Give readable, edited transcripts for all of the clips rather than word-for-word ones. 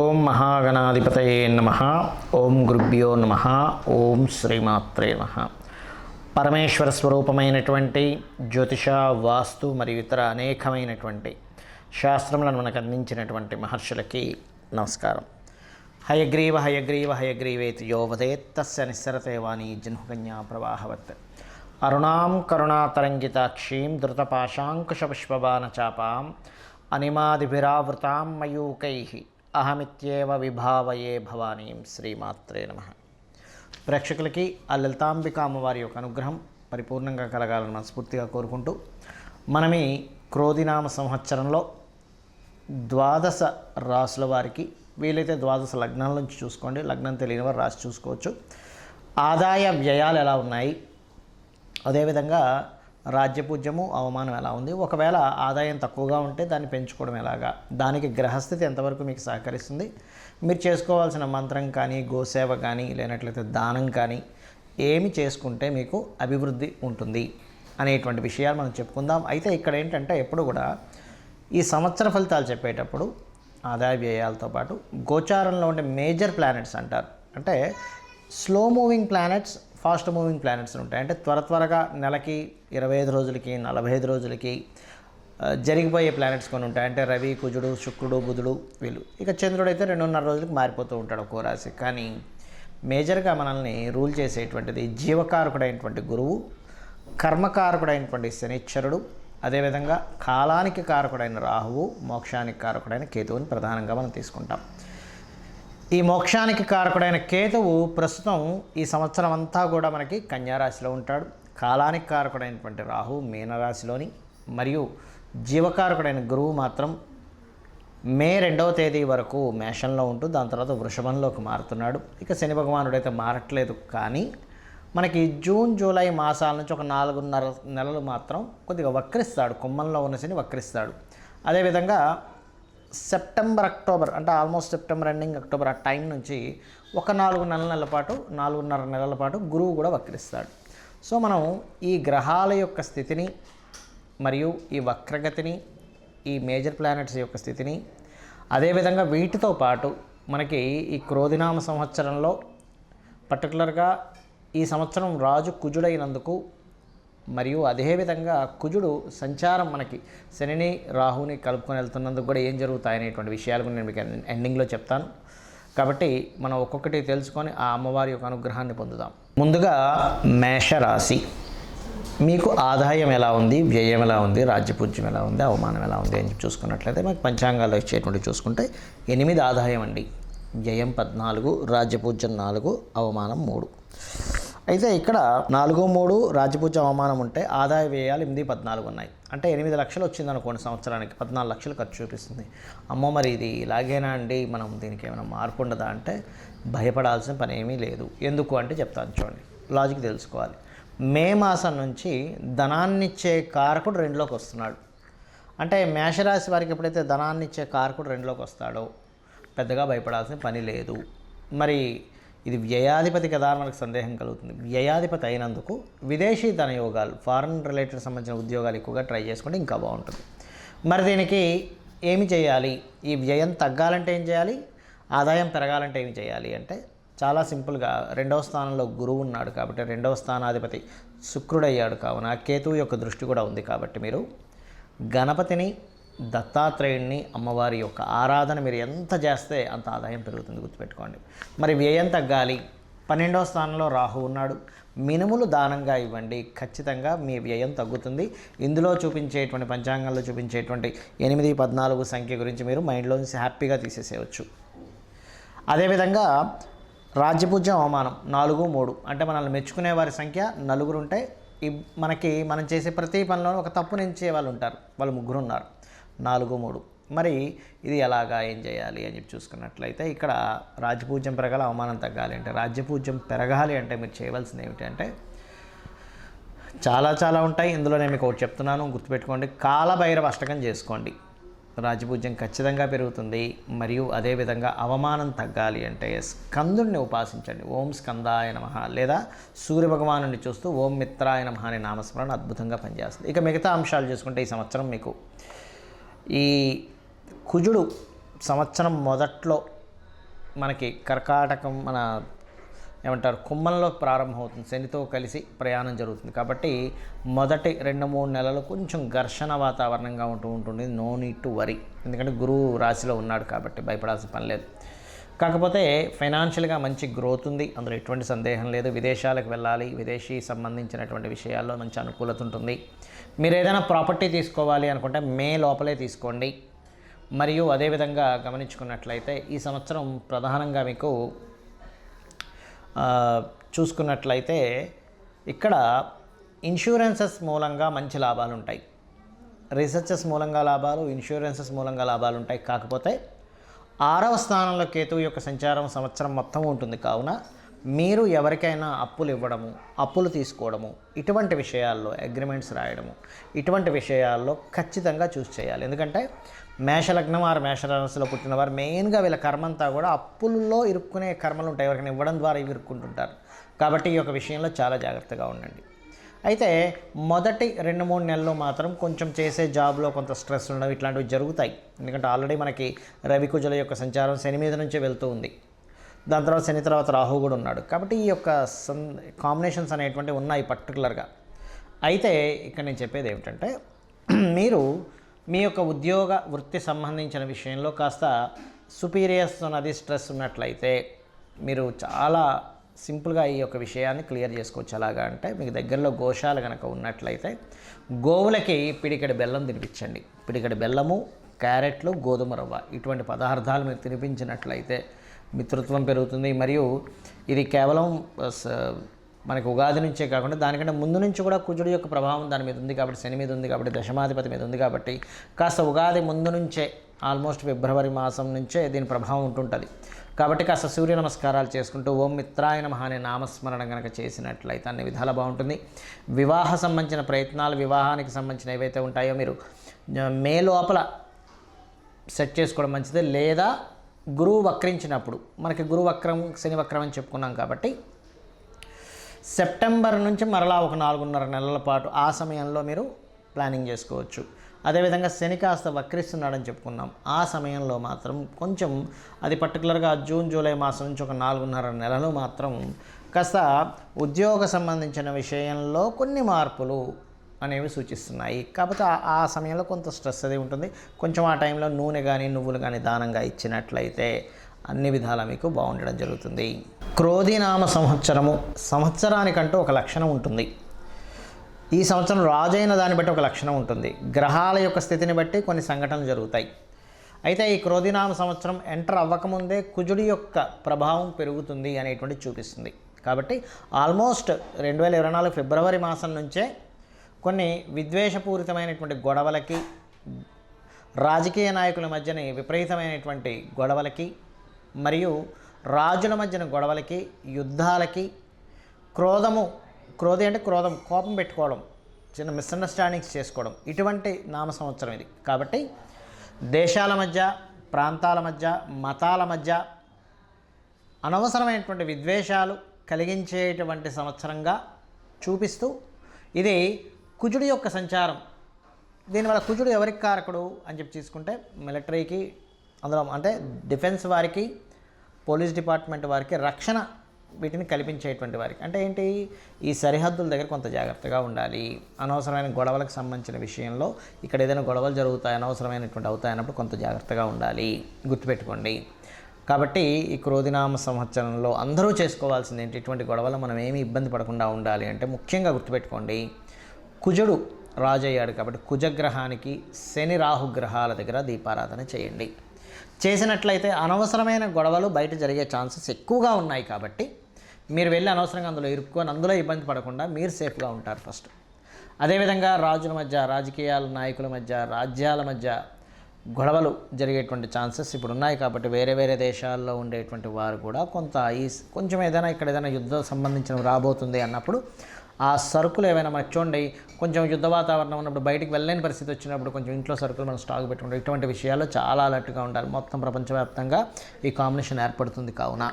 ఓం మహాగణాధిపతయే నమః. ఓం గురుభ్యో నమః. ఓం శ్రీమాత్రే నమః. పరమేశ్వర స్వరూపమైనటువంటి జ్యోతిష, వాస్తు మరియు ఇతర అనేకమైనటువంటి శాస్త్రములను మనకు అందించినటువంటి మహర్షులకి నమస్కారం. హయగ్రీవ హయగ్రీవ హయగ్రీవేతి యో వదేత్ తస్య నిస్సరతే వాణీ జన్మకన్యా ప్రవాహవత్. అరుణాం కరుణాతరంగితాక్షీం ధృతపాశాంకుశపుష్పబాణచాపాం అనిమాదిభిరావృతాం మయూకైః అహమిత్యేవ విభావయే భవానీం. శ్రీమాత్రే నమః. ప్రేక్షకులకి ఆ లలితాంబిక అమ్మవారి యొక్క అనుగ్రహం పరిపూర్ణంగా కలగాలని మనస్ఫూర్తిగా కోరుకుంటూ, మనం ఈ క్రోధినామ సంవత్సరంలో 12 రాసుల వారికి, వీలైతే 12 లగ్నాల నుంచి చూసుకోండి, లగ్నం తెలియని వారు రాసి చూసుకోవచ్చు, ఆదాయ వ్యయాలు ఎలా ఉన్నాయి, అదేవిధంగా రాజ్యపూజ్యము అవమానం ఎలా ఉంది, ఒకవేళ ఆదాయం తక్కువగా ఉంటే దాన్ని పెంచుకోవడం ఎలాగా, దానికి గ్రహస్థితి ఎంతవరకు మీకు సహకరిస్తుంది, మీరు చేసుకోవాల్సిన మంత్రం కానీ, గోసేవ కానీ, లేనట్లయితే దానం కానీ ఏమి చేసుకుంటే మీకు అభివృద్ధి ఉంటుంది అనేటువంటి విషయాలు మనం చెప్పుకుందాం. అయితే ఇక్కడ ఏంటంటే ఎప్పుడు కూడా ఈ సంవత్సర ఫలితాలు చెప్పేటప్పుడు ఆదాయ వ్యయాలతో పాటు గోచారంలో ఉండే మేజర్ ప్లానెట్స్ అంటారు. అంటే slow moving planets, fast moving planets ఉంటాయి. అంటే త్వరగా నెలకి 25 రోజులకి 45 రోజులకి జరిగిపోయే ప్లానెట్స్ కొన్ని ఉంటాయి. అంటే రవి, కుజుడు, శుక్రుడు, బుధుడు వీళ్ళు. ఇక చంద్రుడు అయితే 2.5 రోజులకి మారిపోతూ ఉంటాడు ఒక్కో రాశి. కానీ మేజర్గా మనల్ని రూల్ చేసేటువంటిది జీవకారకుడైనటువంటి గురువు, కర్మకారకుడైనటువంటి శనిశ్చరుడు, అదేవిధంగా కాలానికి కారకుడైన రాహువు, మోక్షానికి కారకుడైన కేతువుని ప్రధానంగా మనం తీసుకుంటాం. ఈ మోక్షానికి కారకుడైన కేతువు ప్రస్తుతం ఈ సంవత్సరం అంతా కూడా మనకి కన్యారాశిలో ఉంటాడు. కాలానికి కారకుడైనటువంటి రాహు మీనరాశిలోని, మరియు జీవకారకుడైన గురువు మాత్రం మే 2వ తేదీ వరకు మేషంలో ఉంటూ దాని తర్వాత వృషభంలోకి మారుతున్నాడు. ఇక శని భగవానుడైతే మారట్లేదు, కానీ మనకి జూన్, జూలై మాసాల నుంచి ఒక 4.5 నెలలు మాత్రం కొద్దిగా వక్రిస్తాడు. కుంభంలో ఉన్న శని వక్రిస్తాడు. అదేవిధంగా సెప్టెంబర్, అక్టోబర్, అంటే ఆల్మోస్ట్ సెప్టెంబర్ ఎండింగ్, అక్టోబర్ ఆ టైం నుంచి ఒక 4.5 నెలల పాటు గురువు కూడా వక్రిస్తాడు. సో మనం ఈ గ్రహాల యొక్క స్థితిని మరియు ఈ వక్రగతిని, ఈ మేజర్ ప్లానెట్స్ యొక్క స్థితిని, అదేవిధంగా వీటితో పాటు మనకి ఈ క్రోధినామ సంవత్సరంలో పర్టికులర్గా ఈ సంవత్సరం రాజు కుజుడైనందుకు, మరియు అదేవిధంగా కుజుడు సంచారం మనకి శనిని, రాహుని కలుపుకొని వెళ్తున్నందుకు కూడా ఏం జరుగుతాయనేటువంటి విషయాలు నేను మీకు ఎండింగ్లో చెప్తాను. కాబట్టి మనం ఒక్కొక్కటి తెలుసుకొని ఆ అమ్మవారి యొక్క అనుగ్రహాన్ని పొందుదాం. ముందుగా మేషరాశి. మీకు ఆదాయం ఎలా ఉంది, వ్యయం ఎలా ఉంది, రాజ్యపూజ్యం ఎలా ఉంది, అవమానం ఎలా ఉంది అని చూసుకున్నట్లయితే మనకి పంచాంగాల్లో ఇచ్చేటువంటి చూసుకుంటే 8 ఆదాయం అండి, వ్యయం 14, రాజ్యపూజ్యం 4, అవమానం 3. అయితే ఇక్కడ 4, 3 రాజ్యపూజ్యం అవమానం ఉంటే ఆదాయ వ్యయాలు 8, 14 ఉన్నాయి. అంటే 8 లక్షలు వచ్చింది అనుకోండి, సంవత్సరానికి 14 లక్షలు ఖర్చు చూపిస్తుంది. అమ్మో మరి ఇది ఇలాగేనా అండి, మనం దీనికి ఏమైనా మార్పు ఉండదా అంటే భయపడాల్సిన పని ఏమీ లేదు. ఎందుకు అంటే చెప్తాను చూడండి, లాజిక్ తెలుసుకోవాలి. మే మాసం నుంచి ధనాన్నిచ్చే కారకుడు 2లోకి వస్తున్నాడు. అంటే మేషరాశి వారికి ఎప్పుడైతే ధనాన్నిచ్చే కారకుడు 2లోకి వస్తాడో పెద్దగా భయపడాల్సిన పని లేదు. మరి ఇది వ్యయాధిపతి కదా అని మనకు సందేహం కలుగుతుంది. వ్యయాధిపతి అయినందుకు విదేశీ ధనయోగాలు, ఫారెన్ రిలేటెడ్ సంబంధించిన ఉద్యోగాలు ఎక్కువగా ట్రై చేసుకుంటే ఇంకా బాగుంటుంది. మరి దీనికి ఏమి చేయాలి, ఈ వ్యయం తగ్గాలంటే ఏం చేయాలి, ఆదాయం పెరగాలంటే ఏమి చేయాలి అంటే చాలా సింపుల్గా 2వ స్థానంలో గురువు ఉన్నాడు కాబట్టి, 2వ స్థానాధిపతి శుక్రుడయ్యాడు కావున కేతువు యొక్క దృష్టి కూడా ఉంది కాబట్టి మీరు గణపతిని, దత్తాత్రేయుడిని, అమ్మవారి యొక్క ఆరాధన మీరు ఎంత చేస్తే అంత ఆదాయం పెరుగుతుంది, గుర్తుపెట్టుకోండి. మరి వ్యయం తగ్గాలి, 12వ స్థానంలో రాహు ఉన్నాడు, మినుములు దానంగా ఇవ్వండి, ఖచ్చితంగా మీ వ్యయం తగ్గుతుంది. ఇందులో చూపించేటువంటి పంచాంగంలో చూపించేటువంటి 8, 14 సంఖ్య గురించి మీరు మైండ్లోంచి హ్యాపీగా తీసేసేయచ్చు. అదేవిధంగా రాజ్యపూజ్యం అవమానం 4, 3 అంటే మనల్ని మెచ్చుకునే వారి సంఖ్య 4 ఉంటే మనం చేసే ప్రతి పనిలోనూ ఒక తప్పు నుంచే వాళ్ళు ఉంటారు, వాళ్ళు 3 ఉన్నారు, 4, 3. మరి ఇది ఎలాగా, ఏం చేయాలి అని చెప్పి చూసుకున్నట్లయితే ఇక్కడ రాజ్యపూజ్యం పెరగాలి, అవమానం తగ్గాలి అంటే, రాజ్యపూజ్యం పెరగాలి అంటే మీరు చేయవలసింది ఏమిటంటే చాలా ఉంటాయి. ఇందులో నేను మీకు ఒకటి చెప్తున్నాను, గుర్తుపెట్టుకోండి. కాలభైరవ అష్టకం చేసుకోండి, రాజ్యపూజ్యం ఖచ్చితంగా పెరుగుతుంది. మరియు అదేవిధంగా అవమానం తగ్గాలి అంటే స్కందుడిని ఉపాసించండి, ఓం స్కందాయ నమః, లేదా సూర్యభగవానుని చూస్తూ ఓం మిత్రాయ నమః అనే నామస్మరణ అద్భుతంగా పనిచేస్తుంది. ఇక మిగతా అంశాలు చూసుకుంటే ఈ సంవత్సరం మీకు ఈ కుజుడు సంవత్సరం మొదట్లో మనకి కర్కాటకం ఏమంటారు కుంభంలో ప్రారంభమవుతుంది, శనితో కలిసి ప్రయాణం జరుగుతుంది. కాబట్టి మొదటి 2-3 నెలలు కొంచెం ఘర్షణ వాతావరణంగా ఉంటుంది. నో నీడ్ టు వరీ, ఎందుకంటే గురువు రాశిలో ఉన్నాడు కాబట్టి భయపడాల్సిన పని లేదు. కాకపోతే ఫైనాన్షియల్గా మంచి గ్రోత్ ఉంది, అందులో ఎటువంటి సందేహం లేదు. విదేశాలకు వెళ్ళాలి, విదేశీ సంబంధించినటువంటి విషయాల్లో మంచి అనుకూలత ఉంటుంది. మీరు ఏదైనా ప్రాపర్టీ తీసుకోవాలి అనుకుంటే మే లోపలే తీసుకోండి. మరియు అదేవిధంగా గమనించుకున్నట్లయితే ఈ సంవత్సరం ప్రధానంగా మీకు చూసుకున్నట్లయితే ఇక్కడ ఇన్సూరెన్సెస్ మూలంగా మంచి లాభాలు ఉంటాయి, రీసెర్చెస్ మూలంగా లాభాలు, ఇన్సూరెన్సెస్ మూలంగా లాభాలు ఉంటాయి. కాకపోతే 6వ స్థానంలో కేతువు యొక్క సంచారం సంవత్సరం మొత్తం ఉంటుంది. కావున మీరు ఎవరికైనా అప్పులు ఇవ్వడము, అప్పులు తీసుకోవడము, ఇటువంటి విషయాల్లో అగ్రిమెంట్స్ రాయడము, ఇటువంటి విషయాల్లో ఖచ్చితంగా చూస్ చేయాలి. ఎందుకంటే మేషలగ్నం ఆరు మేషరాశిలో పుట్టిన వారు మెయిన్గా వీళ్ళ కర్మంతా కూడా అప్పుల్లో ఇరుక్కునే కర్మలు ఉంటాయి, ఎవరికైనా ఇవ్వడం ద్వారా ఇవి ఇరుక్కుంటుంటారు. కాబట్టి ఈ యొక్క విషయంలో చాలా జాగ్రత్తగా ఉండండి. అయితే మొదటి 2-3 నెలలు మాత్రం కొంచెం చేసే జాబ్లో కొంత స్ట్రెస్ ఉండడం ఇట్లాంటివి జరుగుతాయి. ఎందుకంటే ఆల్రెడీ మనకి రవికుజుల యొక్క సంచారం శని మీద నుంచే వెళ్తూ ఉంది, దాని తర్వాత శని తర్వాత రాహు కూడా ఉన్నాడు. కాబట్టి ఈ యొక్క కాంబినేషన్స్ అనేటువంటివి ఉన్నాయి పర్టికులర్గా. అయితే ఇక్కడ నేను చెప్పేది ఏమిటంటే మీరు మీ యొక్క ఉద్యోగ వృత్తి సంబంధించిన విషయంలో కాస్త సుపీరియర్స్ అన్నది స్ట్రెస్ ఉన్నట్లయితే మీరు చాలా సింపుల్గా ఈ యొక్క విషయాన్ని క్లియర్ చేసుకోవచ్చు. అలాగా అంటే మీకు దగ్గరలో గోశాల కనుక ఉన్నట్లయితే గోవులకి పిడికెడు బెల్లం తినిపించండి. పిడికెడు బెల్లము, క్యారెట్లు, గోధుమ రవ్వ ఇటువంటి పదార్థాలు మీరు తినిపించినట్లయితే మిత్రత్వం పెరుగుతుంది. మరియు ఇది కేవలం మనకి ఉగాది నుంచే కాకుండా దానికంటే ముందు నుంచి కూడా కుజుడు యొక్క ప్రభావం దాని మీద ఉంది కాబట్టి, శని మీద ఉంది కాబట్టి, దశమాధిపతి మీద ఉంది కాబట్టి కాస్త ఉగాది ముందు నుంచే ఆల్మోస్ట్ ఫిబ్రవరి మాసం నుంచే దీని ప్రభావం ఉంటుంటుంది. కాబట్టి కాస్త సూర్య నమస్కారాలు చేసుకుంటూ ఓం మిత్రాయ నమః అనే నామస్మరణ కనుక చేసినట్లయితే అన్ని విధాలా బాగుంటుంది. వివాహ సంబంధించిన ప్రయత్నాలు, వివాహానికి సంబంధించిన ఏవైతే ఉంటాయో మీరు మే లోపల సెట్ చేసుకోవడం మంచిది. లేదా గురువు వక్రించినప్పుడు, మనకి గురు వక్రం శని వక్రం అని చెప్పుకున్నాం కాబట్టి సెప్టెంబర్ నుంచి మరలా ఒక 4.5 నెలల పాటు ఆ సమయంలో మీరు ప్లానింగ్ చేసుకోవచ్చు. అదేవిధంగా శని కాస్త వక్రిస్తున్నాడని చెప్పుకున్నాం, ఆ సమయంలో మాత్రం కొంచెం అది పర్టికులర్గా జూన్ జూలై మాసం నుంచి ఒక 4.5 నెలలు మాత్రం కాస్త ఉద్యోగ సంబంధించిన విషయంలో కొన్ని మార్పులు అనేవి సూచిస్తున్నాయి. కాకపోతే ఆ సమయంలో కొంత స్ట్రెస్ అది ఉంటుంది. కొంచెం ఆ టైంలో నూనె కానీ నువ్వులు కానీ దానంగా ఇచ్చినట్లయితే అన్ని విధాలా మీకు బాగుండడం జరుగుతుంది. క్రోధినామ సంవత్సరానికంటూ ఒక లక్షణం ఉంటుంది. ఈ సంవత్సరం రాజైన దాన్ని బట్టి ఒక లక్షణం ఉంటుంది. గ్రహాల యొక్క స్థితిని బట్టి కొన్ని సంఘటనలు జరుగుతాయి. అయితే ఈ క్రోధినామ సంవత్సరం ఎంటర్ అవ్వకముందే కుజుడి యొక్క ప్రభావం పెరుగుతుంది అనేటువంటి చూపిస్తుంది. కాబట్టి ఆల్మోస్ట్ 2024 ఫిబ్రవరి మాసం నుంచే కొన్ని విద్వేషపూరితమైనటువంటి గొడవలకి, రాజకీయ నాయకుల మధ్యని విపరీతమైనటువంటి గొడవలకి, మరియు రాజుల మధ్యన గొడవలకి, యుద్ధాలకి, క్రోధి అంటే క్రోధం, కోపం పెట్టుకోవడం, చిన్న మిస్అండర్స్టాండింగ్స్ చేసుకోవడం, ఇటువంటి నామ సంవత్సరం ఇది. కాబట్టి దేశాల మధ్య, ప్రాంతాల మధ్య, మతాల మధ్య అనవసరమైనటువంటి విద్వేషాలు కలిగించేటువంటి సంవత్సరంగా చూపిస్తూ ఇది కుజుడి యొక్క సంచారం. దీనివల్ల కుజుడు ఎవరికి కారకుడు అని చెప్పి తీసుకుంటే మిలిటరీకి, అందులో అంటే డిఫెన్స్ వారికి, పోలీస్ డిపార్ట్మెంట్ వారికి, రక్షణ వీటిని కల్పించేటువంటి వారికి. అంటే ఏంటి, ఈ సరిహద్దుల దగ్గర కొంత జాగ్రత్తగా ఉండాలి. అనవసరమైన గొడవలకు సంబంధించిన విషయంలో ఇక్కడ ఏదైనా గొడవలు జరుగుతాయి, అనవసరమైనటువంటి అవుతాయన్నప్పుడు కొంత జాగ్రత్తగా ఉండాలి, గుర్తుపెట్టుకోండి. కాబట్టి ఈ క్రోధినామ సంవత్సరంలో అందరూ చేసుకోవాల్సింది ఏంటి, ఇటువంటి గొడవలు మనం ఏమీ ఇబ్బంది పడకుండా ఉండాలి అంటే ముఖ్యంగా గుర్తుపెట్టుకోండి, కుజుడు రాజయ్యాడు కాబట్టి కుజగ్రహానికి శని రాహుగ్రహాల దగ్గర దీపారాధన చేయండి. చేసినట్లయితే అనవసరమైన గొడవలు బయట జరిగే ఛాన్సెస్ ఎక్కువగా ఉన్నాయి. కాబట్టి మీరు వెళ్ళి అనవసరంగా అందులో ఇరుక్కొని అందులో ఇబ్బంది పడకుండా మీరు సేఫ్గా ఉంటారు ఫస్ట్. అదేవిధంగా రాజుల మధ్య, రాజకీయాల నాయకుల మధ్య, రాజ్యాల మధ్య గొడవలు జరిగేటువంటి ఛాన్సెస్ ఇప్పుడు ఉన్నాయి. కాబట్టి వేరే వేరే దేశాల్లో ఉండేటువంటి వారు కూడా కొంచెం ఏదైనా ఇక్కడ ఏదైనా యుద్ధం సంబంధించిన రాబోతుంది అన్నప్పుడు ఆ సరుకులు ఏవైనా మనకు చూడండి, కొంచెం యుద్ధ వాతావరణం ఉన్నప్పుడు బయటికి వెళ్ళలేని పరిస్థితి వచ్చినప్పుడు కొంచెం ఇంట్లో సరుకులు మనం స్టాక్ పెట్టుకుంటాం. ఇటువంటి విషయాల్లో చాలా అలర్ట్గా ఉండాలి. మొత్తం ప్రపంచవ్యాప్తంగా ఈ కాంబినేషన్ ఏర్పడుతుంది. కావున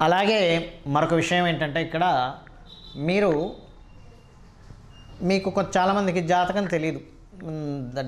అలాగే మరొక విషయం ఏంటంటే ఇక్కడ మీకు చాలామందికి జాతకం తెలియదు.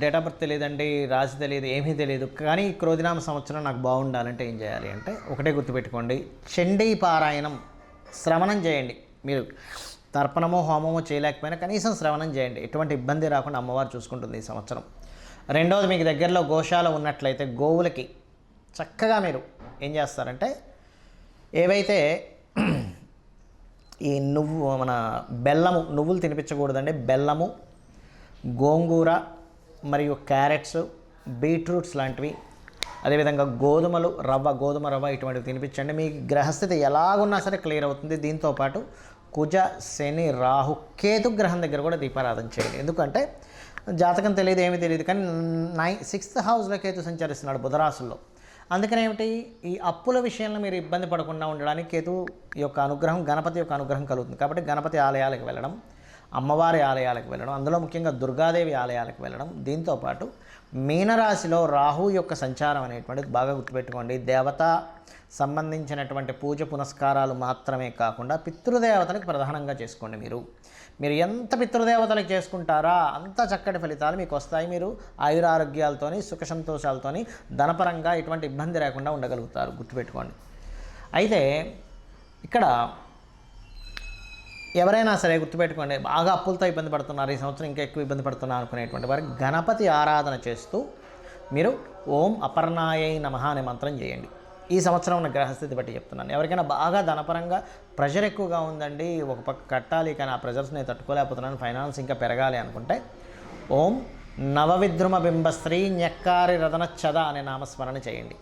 డేట్ ఆఫ్ బర్త్ తెలియదండి, రాశి తెలియదు, ఏమీ తెలియదు, కానీ ఈ క్రోధినామ సంవత్సరం నాకు బాగుండాలంటే ఏం చేయాలి అంటే ఒకటే గుర్తుపెట్టుకోండి, చండీ పారాయణం శ్రవణం చేయండి. మీరు తర్పణమో హోమమో చేయలేకపోయినా కనీసం శ్రవణం చేయండి. ఎటువంటి ఇబ్బంది రాకుండా అమ్మవారు చూసుకుంటుంది ఈ సంవత్సరం. రెండవది, మీకు దగ్గరలో గోశాల ఉన్నట్లయితే గోవులకి చక్కగా మీరు ఏం చేస్తారంటే ఏవైతే ఈ మన బెల్లము, నువ్వులు తినిపించకూడదండి, బెల్లము, గోంగూర మరియు క్యారెట్స్, బీట్రూట్స్ లాంటివి, అదేవిధంగా గోధుమలు, గోధుమ రవ్వ ఇటువంటివి తినిపించండి. మీ గ్రహస్థితి ఎలాగున్నా సరే క్లియర్ అవుతుంది. దీంతోపాటు కుజ, శని, రాహు, కేతు గ్రహం దగ్గర కూడా దీపారాధన చేయండి. ఎందుకంటే జాతకం తెలియదు, ఏమీ తెలియదు, కానీ 6th హౌస్లో కేతు సంచరిస్తున్నాడు బుధరాశుల్లో. అందుకని ఏమిటి, ఈ అప్పుల విషయంలో మీరు ఇబ్బంది పడకుండా ఉండడానికి కేతు యొక్క అనుగ్రహం, గణపతి యొక్క అనుగ్రహం కలుగుతుంది. కాబట్టి గణపతి ఆలయాలకు వెళ్ళడం, అమ్మవారి ఆలయాలకు వెళ్ళడం, అందులో ముఖ్యంగా దుర్గాదేవి ఆలయాలకు వెళ్ళడం. దీంతోపాటు మీనరాశిలో రాహు యొక్క సంచారం అనేటువంటిది బాగా గుర్తుపెట్టుకోండి. దేవత సంబంధించినటువంటి పూజ పునస్కారాలు మాత్రమే కాకుండా పితృదేవతలకు ప్రధానంగా చేసుకోండి. మీరు ఎంత పితృదేవతలకు చేసుకుంటారా అంత చక్కటి ఫలితాలు మీకు వస్తాయి. మీరు ఆయురారోగ్యాలతోని, సుఖ సంతోషాలతోని, ధనపరంగా ఎటువంటి ఇబ్బంది లేకుండా ఉండగలుగుతారు, గుర్తుపెట్టుకోండి. అయితే ఇక్కడ ఎవరైనా సరే గుర్తుపెట్టుకోండి, బాగా అప్పులతో ఇబ్బంది పడుతున్నారు, ఈ సంవత్సరం ఇంకా ఎక్కువ ఇబ్బంది పడుతున్నారు అనుకునేటువంటి వారికి గణపతి ఆరాధన చేస్తూ మీరు ఓం అపర్ణాయై నమః అనే మంత్రం చేయండి. ఈ సంవత్సరం ఉన్న గ్రహస్థితి బట్టి చెప్తున్నాను. ఎవరికైనా బాగా ధనపరంగా ప్రెషర్ ఎక్కువగా ఉందండి, ఒక పక్క కట్టాలి కానీ ఆ ప్రెషర్స్ నేను తట్టుకోలేకపోతున్నాను, ఫైనాన్స్ ఇంకా పెరగాలి అనుకుంటే ఓం నవవిద్రుమ బింబశ్రీ న్యక్కారి రదనచ్చద అనే నామస్మరణ చేయండి.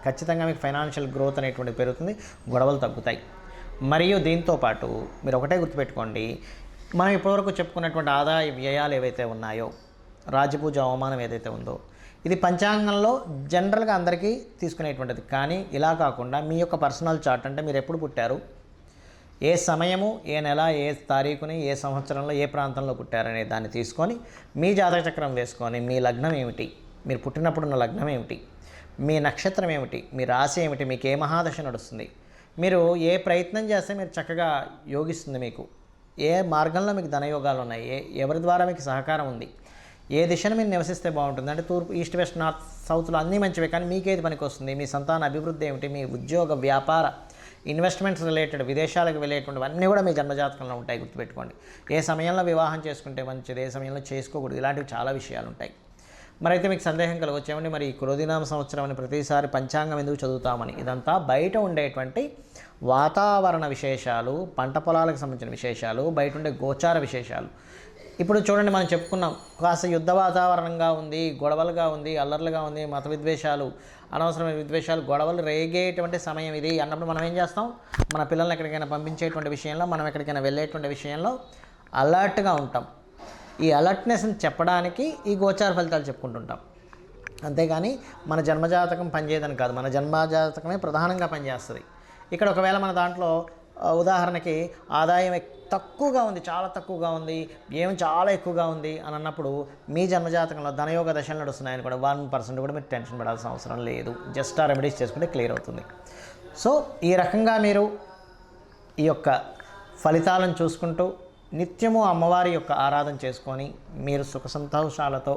ఖచ్చితంగా మీకు ఫైనాన్షియల్ గ్రోత్ అనేటువంటిది పెరుగుతుంది, గొడవలు తగ్గుతాయి. మరియు దీంతోపాటు మీరు ఒకటే గుర్తుపెట్టుకోండి, మనం ఇప్పటివరకు చెప్పుకున్నటువంటి ఆదాయ వ్యయాలు ఏవైతే ఉన్నాయో, రాజపూజ అవమానం ఏదైతే ఉందో, ఇది పంచాంగంలో జనరల్గా అందరికీ తీసుకునేటువంటిది. కానీ ఇలా కాకుండా మీ యొక్క పర్సనల్ చార్ట్, అంటే మీరు ఎప్పుడు పుట్టారు, ఏ సమయము, ఏ నెల, ఏ తారీఖుని, ఏ సంవత్సరంలో, ఏ ప్రాంతంలో పుట్టారనే దాన్ని తీసుకొని మీ జాతక చక్రం వేసుకొని మీ లగ్నం ఏమిటి, మీరు పుట్టినప్పుడున్న లగ్నం ఏమిటి, మీ నక్షత్రం ఏమిటి, మీ రాశి ఏమిటి, మీకు ఏ మహాదశ నడుస్తుంది, మీరు ఏ ప్రయత్నం చేస్తే మీరు చక్కగా యోగిస్తుంది, మీకు ఏ మార్గంలో మీకు ధనయోగాలు ఉన్నాయి, ఎవరి ద్వారా మీకు సహకారం ఉంది, ఏ దిశను మీరు నివసిస్తే బాగుంటుంది, అంటే తూర్పు, ఈస్ట్, వెస్ట్, నార్త్, సౌత్లో అన్నీ మంచివే, కానీ మీకేది పనికి వస్తుంది, మీ సంతాన అభివృద్ధి ఏమిటి, మీ ఉద్యోగ, వ్యాపార, ఇన్వెస్ట్మెంట్స్ రిలేటెడ్, విదేశాలకు వెళ్ళేటువంటివన్నీ కూడా మీ జన్మజాతకంలో ఉంటాయి, గుర్తుపెట్టుకోండి. ఏ సమయంలో వివాహం చేసుకుంటే మంచిది, ఏ సమయంలో చేసుకోకూడదు, ఇలాంటివి చాలా విషయాలు ఉంటాయి. మరైతే మీకు సందేహం కలగొచ్చేమండి, మరి ఈ క్రోధినామ సంవత్సరం అని ప్రతిసారి పంచాంగం ఎందుకు చదువుతామని. ఇదంతా బయట ఉండేటువంటి వాతావరణ విశేషాలు, పంట పొలాలకు సంబంధించిన విశేషాలు, బయట ఉండే గోచార విశేషాలు. ఇప్పుడు చూడండి, మనం చెప్పుకున్నాం, కాస్త యుద్ధ వాతావరణంగా ఉంది, గొడవలుగా ఉంది, అల్లర్లుగా ఉంది, మత విద్వేషాలు, అనవసరమైన విద్వేషాలు, గొడవలు రేగేటువంటి సమయం ఇది అన్నప్పుడు మనం ఏం చేస్తాం, మన పిల్లల్ని ఎక్కడికైనా పంపించేటువంటి విషయంలో, మనం ఎక్కడికైనా వెళ్ళేటువంటి విషయంలో అలర్ట్గా ఉంటాం. ఈ అలర్ట్నెస్ని చెప్పడానికి ఈ గోచార ఫలితాలు చెప్పుకుంటుంటాం. అంతేగాని మన జన్మజాతకం పనిచేయదని కాదు, మన జన్మజాతకమే ప్రధానంగా పనిచేస్తుంది. ఇక్కడ ఒకవేళ మన దాంట్లో ఉదాహరణకి ఆదాయం తక్కువగా ఉంది, చాలా తక్కువగా ఉంది, వ్యయం చాలా ఎక్కువగా ఉంది అని అన్నప్పుడు మీ జన్మజాతకంలో ధనయోగ దశలు నడుస్తున్నాయని కూడా 1% కూడా మీరు టెన్షన్ పడాల్సిన అవసరం లేదు. జస్ట్ ఆ రెమెడీస్ చేసుకుంటే క్లియర్ అవుతుంది. సో ఈ రకంగా మీరు ఈ యొక్క ఫలితాలను చూసుకుంటూ నిత్యము అమ్మవారి యొక్క ఆరాధన చేసుకొని మీరు సుఖ సంతోషాలతో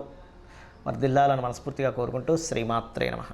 వర్ధిల్లాలని మనస్ఫూర్తిగా కోరుకుంటూ శ్రీమాత్రే నమః.